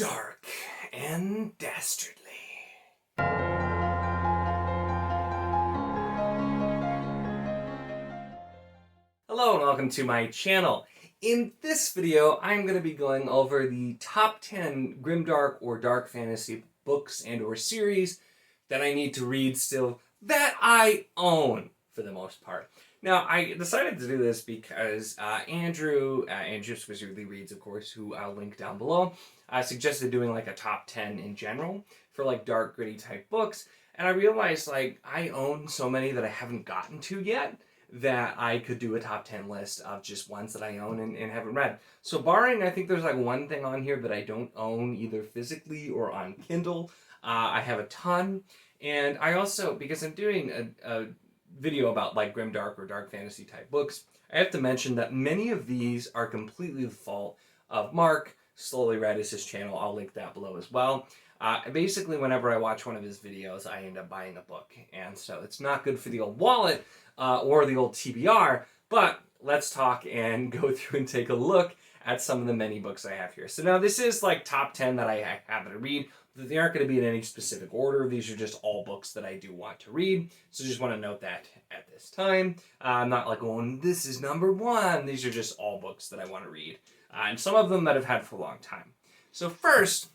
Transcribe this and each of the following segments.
Dark and Dastardly. Hello and welcome to my channel. In this video, I'm going to be going over the top 10 grimdark or dark fantasy books and or series that I need to read still that I own for the most part. Now, I decided to do this because Andrew specifically reads, of course, who I'll link down below, suggested doing like a top 10 in general for like dark, gritty type books. And I realized like I own so many that I haven't gotten to yet that I could do a top 10 list of just ones that I own and haven't read. So barring, I think there's like one thing on here that I don't own either physically or on Kindle, I have a ton. And I also, because I'm doing a video about like grimdark or dark fantasy type books, I have to mention that many of these are completely the fault of Mark. Slowly Read is his channel. I'll link that below as well. Basically, whenever I watch one of his videos, I end up buying a book. And so it's not good for the old wallet or the old TBR, but let's talk and go through and take a look at some of the many books I have here. So now this is like top 10 that I have to read. They aren't going to be in any specific order. These are just all books that I do want to read. So just want to note that at this time. I'm not like going, this is number one. These are just all books that I want to read. And some of them that I've had for a long time. So first,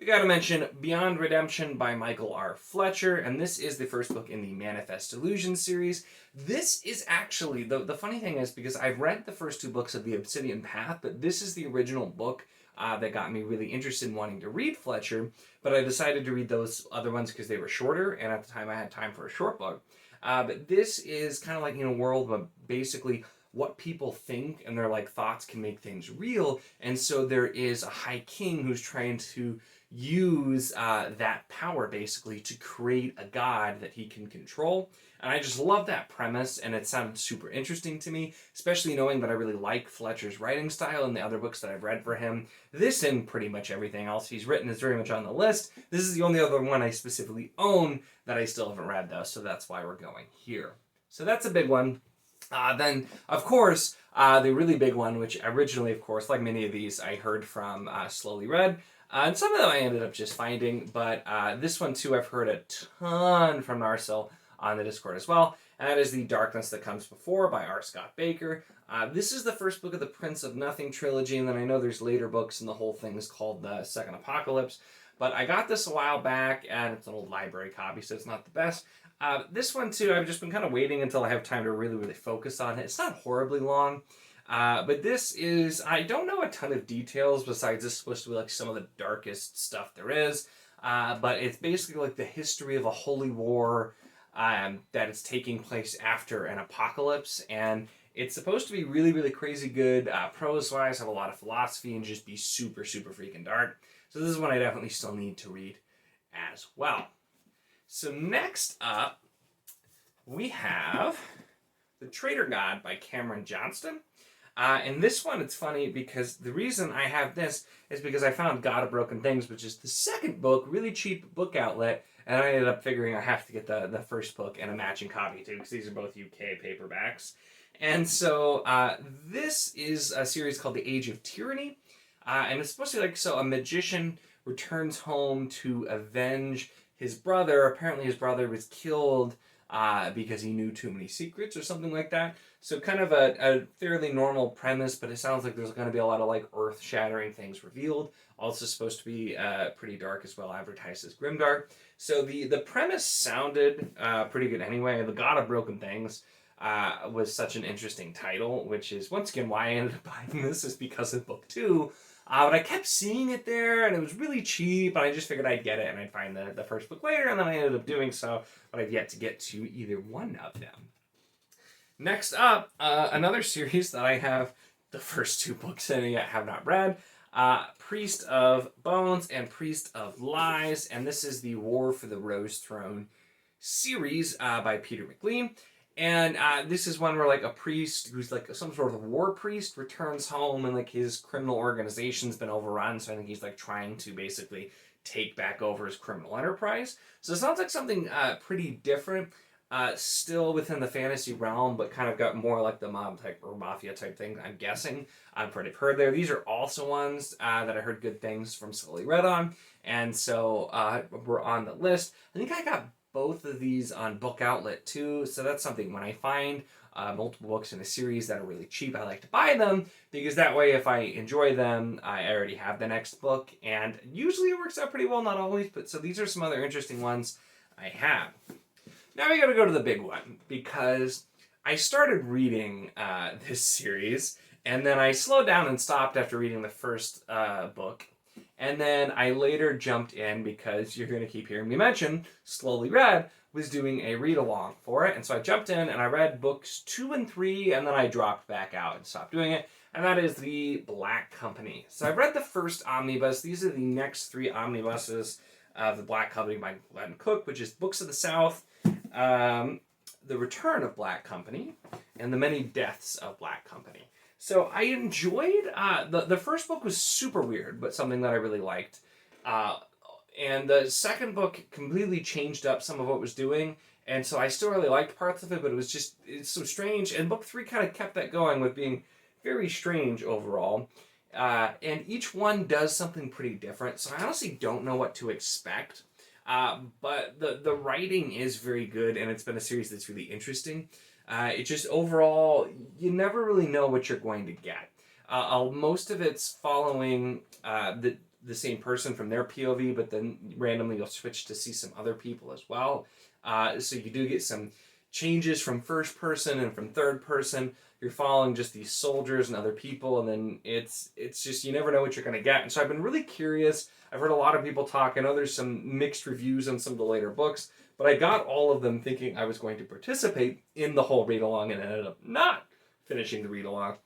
we got to mention Beyond Redemption by Michael R. Fletcher. And this is the first book in the Manifest Illusion series. This is actually, the funny thing is, because I've read the first two books of the Obsidian Path, but this is the original book that got me really interested in wanting to read Fletcher, but I decided to read those other ones because they were shorter, and at the time I had time for a short book. But this is kind of like in a world of basically what people think and their like thoughts can make things real, and so there is a high king who's trying to use that power basically to create a god that he can control. And I just love that premise, and it sounded super interesting to me, especially knowing that I really like Fletcher's writing style and the other books that I've read for him. This and pretty much everything else he's written is very much on the list. This is the only other one I specifically own that I still haven't read, though, so that's why we're going here. So that's a big one. Then, of course, the really big one, which originally, of course, like many of these, I heard from Slowly Read. And some of them I ended up just finding, but this one, too, I've heard a ton from Narsil on the Discord as well, and that is The Darkness That Comes Before by R. Scott Baker. This is the first book of the Prince of Nothing trilogy, and then I know there's later books, and the whole thing is called The Second Apocalypse, but I got this a while back, and it's an old library copy, so it's not the best. This one, too, I've just been kind of waiting until I have time to really focus on it. It's not horribly long, but this is, I don't know a ton of details besides this is supposed to be like some of the darkest stuff there is, but it's basically like the history of a holy war that is taking place after an apocalypse, and it's supposed to be really crazy good prose-wise, have a lot of philosophy, and just be super freaking dark. So this is one I definitely still need to read as well. So next up, we have The Traitor God by Cameron Johnston. And this one, it's funny because the reason I have this is because I found God of Broken Things, which is the second book, really cheap book outlet, and I ended up figuring I have to get the first book and a matching copy too, because these are both UK paperbacks. And so this is a series called The Age of Tyranny, and it's supposed to be like, so a magician returns home to avenge his brother. Apparently his brother was killed because he knew too many secrets or something like that. So kind of a fairly normal premise, but it sounds like there's going to be a lot of like earth-shattering things revealed. Also supposed to be pretty dark as well, advertised as grimdark. So the premise sounded pretty good anyway. The God of Broken Things was such an interesting title, which is once again why I ended up buying this, is because of book 2. But I kept seeing it there, and it was really cheap, and I just figured I'd get it, and I'd find the first book later, and then I ended up doing so, but I've yet to get to either one of them. Next up, another series that I have the first 2 books in and yet have not read, Priest of Bones and Priest of Lies, and this is the War for the Rose Throne series by Peter McLean. And this is one where like a priest who's like some sort of war priest returns home, and like his criminal organization's been overrun, so I think he's like trying to basically take back over his criminal enterprise. So it sounds like something pretty different. still within the fantasy realm, but kind of got more like the mob type or mafia type thing, I'm guessing. I've already heard there. These are also ones that I heard good things from Slowly Read on, and so we're on the list. I think I got both of these on Book Outlet too, so that's something when I find multiple books in a series that are really cheap, I like to buy them, because that way if I enjoy them, I already have the next book, and usually it works out pretty well, not always, but so these are some other interesting ones I have. Now we gotta go to the big one, because I started reading this series, and then I slowed down and stopped after reading the first book, and then I later jumped in because you're gonna keep hearing me mention Slowly Read was doing a read-along for it, and so I jumped in and I read books 2 and 3, and then I dropped back out and stopped doing it, and that is The Black Company. So I read the first omnibus. These are the next 3 omnibuses of The Black Company by Glenn Cook, which is Books of the South, The Return of Black Company, and The Many Deaths of Black Company. So I enjoyed, the first book was super weird, but something that I really liked. And the second book completely changed up some of what it was doing, and so I still really liked parts of it, but it's so strange, and book 3 kind of kept that going with being very strange overall. And each one does something pretty different, so I honestly don't know what to expect. But the writing is very good, and it's been a series that's really interesting. It just overall, you never really know what you're going to get. Most of it's following the same person from their POV, but then randomly you'll switch to see some other people as well. So you do get some changes from first person and from third person. You're following just these soldiers and other people, and then it's just, you never know what you're going to get. And so I've been really curious. I've heard a lot of people talk. I know there's some mixed reviews on some of the later books, but I got all of them thinking I was going to participate in the whole read-along and ended up not finishing the read-along.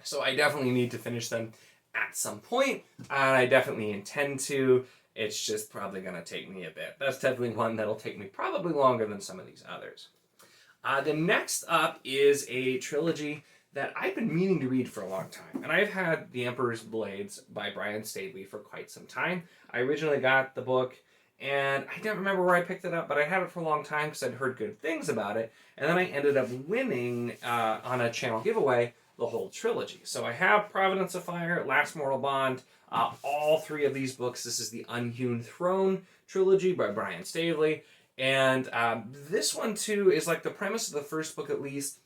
So I definitely need to finish them at some point, and I definitely intend to. It's just probably going to take me a bit. That's definitely one that'll take me probably longer than some of these others. The next up is a trilogy that I've been meaning to read for a long time. And I've had The Emperor's Blades by Brian Staveley for quite some time. I originally got the book, and I don't remember where I picked it up, but I had it for a long time because I'd heard good things about it. And then I ended up winning on a channel giveaway the whole trilogy. So I have Providence of Fire, Last Mortal Bond, all 3 of these books. This is the Unhewn Throne trilogy by Brian Staveley. And this one, too, is like the premise of the first book, at least,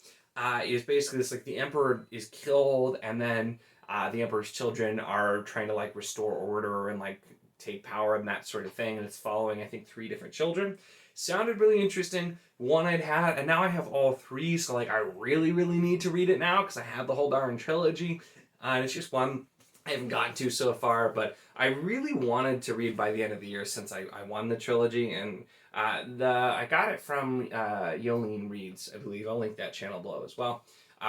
is basically this, like, the Emperor is killed, and then the Emperor's children are trying to, like, restore order and, like, take power and that sort of thing. And it's following, I think, 3 different children. Sounded really interesting. One I'd had, and now I have all 3, so, like, I really, really need to read it now because I have the whole darn trilogy. And it's just one I haven't gotten to so far, but I really wanted to read by the end of the year since I won the trilogy, and I got it from Yolene Reads, I believe. I'll link that channel below as well,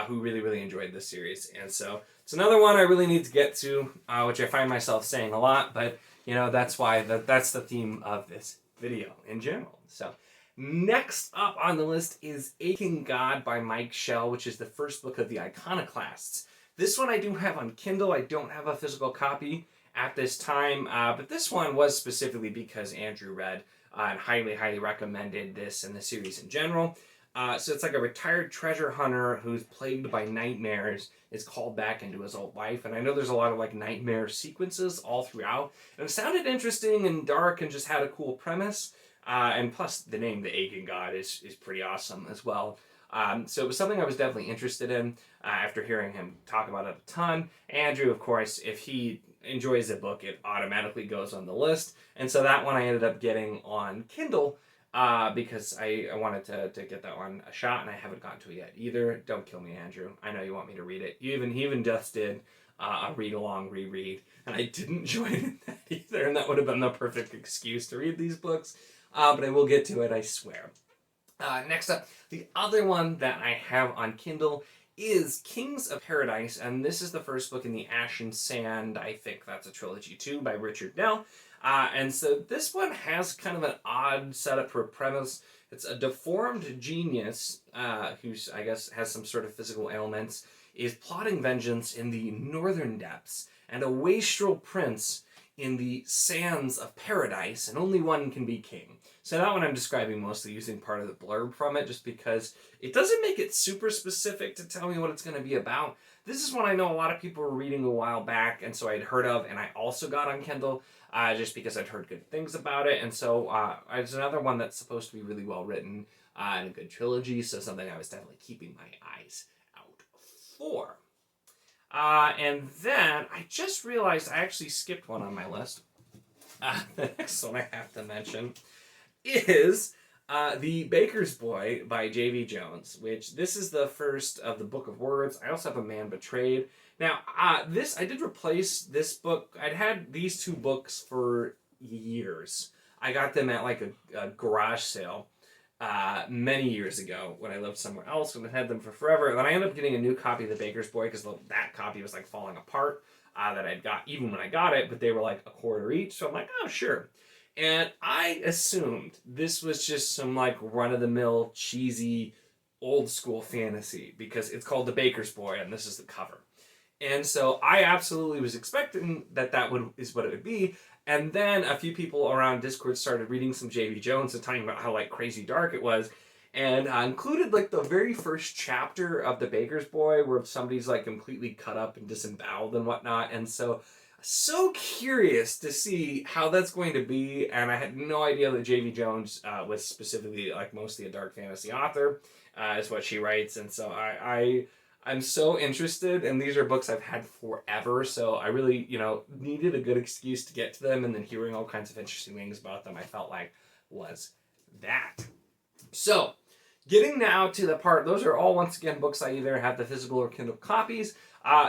who really, really enjoyed this series. And so it's another one I really need to get to, which I find myself saying a lot, but you know, that's why that's the theme of this video in general. So next up on the list is Aching God by Mike Shell, which is the first book of the Iconoclasts. This one I do have on Kindle. I don't have a physical copy at this time, but this one was specifically because Andrew read and highly, highly recommended this and the series in general. So it's like a retired treasure hunter who's plagued by nightmares is called back into his old life. And I know there's a lot of like nightmare sequences all throughout. And it sounded interesting and dark and just had a cool premise. And plus the name, The Aching God, is pretty awesome as well. So it was something I was definitely interested in after hearing him talk about it a ton. Andrew, of course, if he enjoys a book, it automatically goes on the list. And so that one I ended up getting on Kindle because I wanted to get that one a shot, and I haven't gotten to it yet either. Don't kill me, Andrew. I know you want me to read it. He even just did a read-along reread, and I didn't join in that either, and that would have been the perfect excuse to read these books. But I will get to it, I swear. Next up, the other one that I have on Kindle is Kings of Paradise, and this is the first book in the Ashen Sand. I think that's a trilogy too, by Richard Nell. And so this one has kind of an odd setup for a premise. It's a deformed genius, who's, I guess, has some sort of physical ailments, is plotting vengeance in the northern depths, and a wastrel prince in the sands of paradise, and only one can be king. So that one I'm describing mostly using part of the blurb from it, just because it doesn't make it super specific to tell me what it's going to be about. This is one I know a lot of people were reading a while back, and so I'd heard of, and I also got on Kindle, just because I'd heard good things about it. And so it's another one that's supposed to be really well written, and a good trilogy, so something I was definitely keeping my eyes out for. And then I just realized I actually skipped one on my list. The next one I have to mention is The Baker's Boy by J.V. Jones, which this is the first of the Book of Words. I also have A Man Betrayed. Now, I did replace this book. I'd had these two books for years. I got them at like a garage sale many years ago when I lived somewhere else, and I had them for forever. And then I ended up getting a new copy of The Baker's Boy because that copy was like falling apart that I'd got even when I got it, but they were like $1 each. So I'm like, oh, sure. And I assumed this was just some like run-of-the-mill, cheesy, old-school fantasy because it's called The Baker's Boy, and this is the cover. And so I absolutely was expecting that is what it would be. And then a few people around Discord started reading some J.V. Jones and talking about how like crazy dark it was, and included like the very first chapter of The Baker's Boy where somebody's like completely cut up and disemboweled and whatnot. And so curious to see how that's going to be. And I had no idea that J.V. Jones was specifically like mostly a dark fantasy author, is what she writes. And so I'm so interested, and these are books I've had forever, so I really, needed a good excuse to get to them, and then hearing all kinds of interesting things about them I felt like was that. So, getting now to the part, those are all, once again, books I either have the physical or Kindle copies.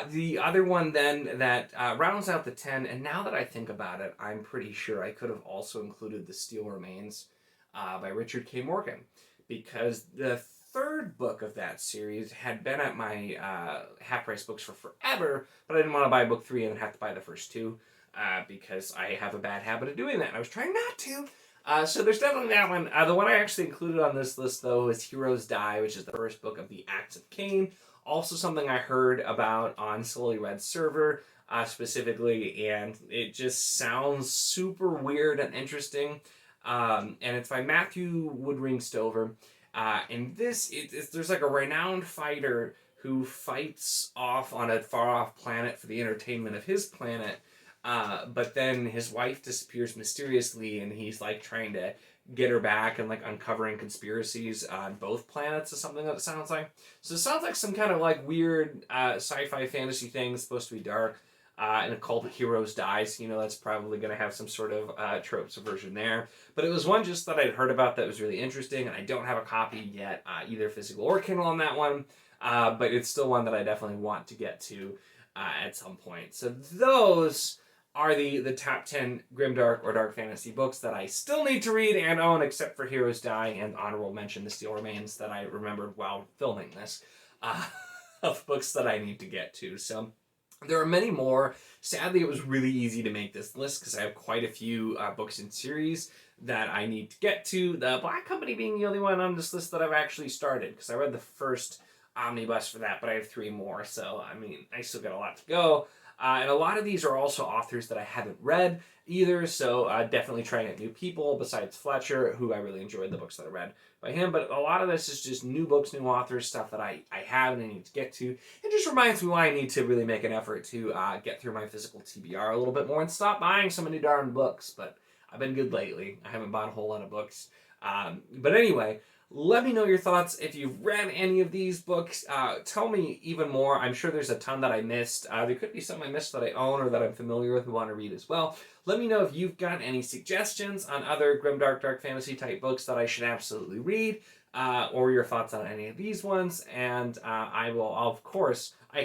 The other one then that rounds out the 10, and now that I think about it, I'm pretty sure I could have also included The Steel Remains by Richard K. Morgan, because the third book of that series had been at my half-price books for forever, but I didn't want to buy book 3 and have to buy the first 2 because I have a bad habit of doing that, and I was trying not to. So there's definitely that one. The one I actually included on this list, though, is Heroes Die, which is the first book of the Acts of Cain. Also something I heard about on Slowly Read server specifically, and it just sounds super weird and interesting. And it's by Matthew Woodring Stover. And there's like a renowned fighter who fights off on a far-off planet for the entertainment of his planet, but then his wife disappears mysteriously, and he's like trying to get her back and like uncovering conspiracies on both planets, is something that it sounds like. So it sounds like some kind of like weird sci-fi fantasy thing. It's supposed to be dark. And it's called Heroes Die, so that's probably going to have some sort of trope subversion there. But it was one just that I'd heard about that was really interesting, and I don't have a copy yet, either physical or Kindle on that one, but it's still one that I definitely want to get to at some point. So those are the top 10 grimdark or dark fantasy books that I still need to read and own, except for Heroes Die and honorable mention The Steel Remains that I remembered while filming this, of books that I need to get to. So there are many more. Sadly, it was really easy to make this list because I have quite a few books in series that I need to get to. The Black Company being the only one on this list that I've actually started, because I read the first omnibus for that, but I have 3 more. So, I still got a lot to go. And a lot of these are also authors that I haven't read either, so definitely trying out new people besides Fletcher, who I really enjoyed the books that I read by him. But a lot of this is just new books, new authors, stuff that I have and I need to get to. It just reminds me why I need to really make an effort to get through my physical TBR a little bit more and stop buying so many darn books. But I've been good lately. I haven't bought a whole lot of books. But anyway, let me know your thoughts. If you've read any of these books, tell me even more. I'm sure there's a ton that I missed. There could be some I missed that I own or that I'm familiar with and want to read as well. Let me know if you've got any suggestions on other grimdark, dark fantasy type books that I should absolutely read, or your thoughts on any of these ones. And I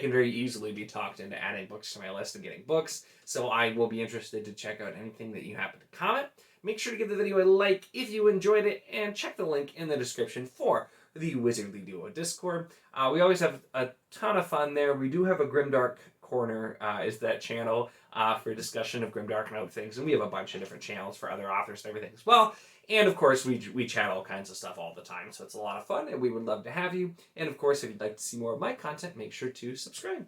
can very easily be talked into adding books to my list and getting books. So I will be interested to check out anything that you happen to comment. Make sure to give the video a like if you enjoyed it, and check the link in the description for the Wizardly Duo Discord. We always have a ton of fun there. We do have a Grimdark Corner, is that channel for discussion of Grimdark and other things, and we have a bunch of different channels for other authors and everything as well. And of course, we chat all kinds of stuff all the time, so it's a lot of fun, and we would love to have you. And of course, if you'd like to see more of my content, make sure to subscribe.